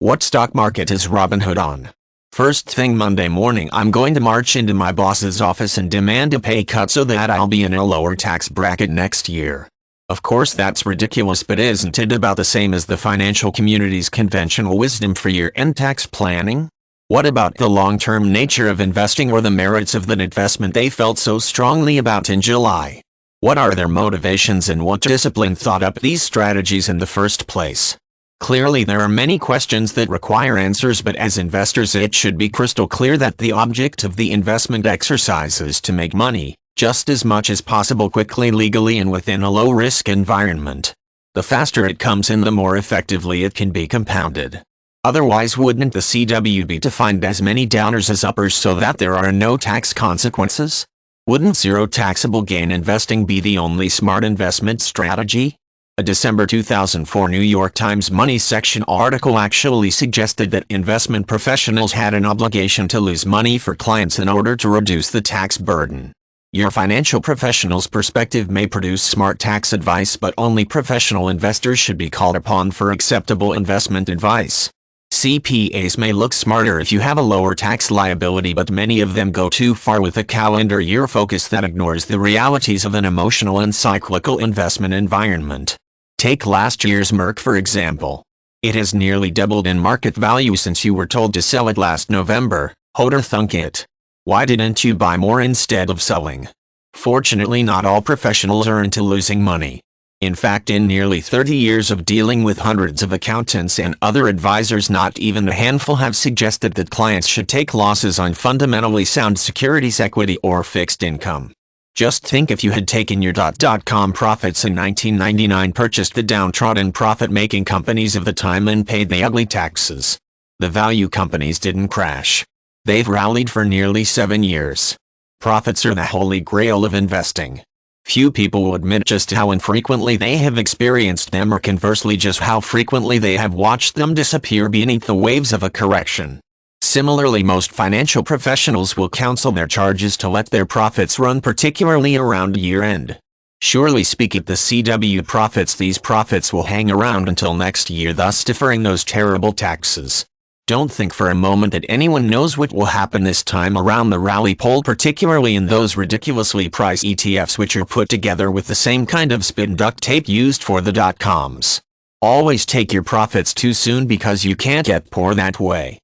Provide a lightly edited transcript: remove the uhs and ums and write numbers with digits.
What stock market is Robinhood on? First thing Monday morning, I'm going to march into my boss's office and demand a pay cut so that I'll be in a lower tax bracket next year. Of course that's ridiculous, but isn't it about the same as the financial community's conventional wisdom for year-end tax planning? What about the long-term nature of investing or the merits of the investment they felt so strongly about in July? What are their motivations and what discipline thought up these strategies in the first place? Clearly there are many questions that require answers, but as investors it should be crystal clear that the object of the investment exercise is to make money, just as much as possible quickly, legally, and within a low-risk environment. The faster it comes in, the more effectively it can be compounded. Otherwise, wouldn't the CW be defined as many downers as uppers so that there are no tax consequences? Wouldn't zero taxable gain investing be the only smart investment strategy? A December 2004 New York Times Money section article actually suggested that investment professionals had an obligation to lose money for clients in order to reduce the tax burden. Your financial professional's perspective may produce smart tax advice, but only professional investors should be called upon for acceptable investment advice. CPAs may look smarter if you have a lower tax liability, but many of them go too far with a calendar year focus that ignores the realities of an emotional and cyclical investment environment. Take last year's Merck for example. It has nearly doubled in market value since you were told to sell it last November. Hoder thunk it. Why didn't you buy more instead of selling? Fortunately, not all professionals are into losing money. In fact, in nearly 30 years of dealing with hundreds of accountants and other advisors, not even a handful have suggested that clients should take losses on fundamentally sound securities, equity, or fixed income. Just think if you had taken your .com profits in 1999, purchased the downtrodden profit-making companies of the time, and paid the ugly taxes. The value companies didn't crash. They've rallied for nearly 7 years. Profits are the holy grail of investing. Few people will admit just how infrequently they have experienced them, or conversely just how frequently they have watched them disappear beneath the waves of a correction. Similarly, most financial professionals will counsel their charges to let their profits run, particularly around year-end. Surely speak at the CW profits, these profits will hang around until next year, thus deferring those terrible taxes. Don't think for a moment that anyone knows what will happen this time around. The rally poll, particularly in those ridiculously priced ETFs which are put together with the same kind of spin duct tape used for the .coms. Always take your profits too soon, because you can't get poor that way.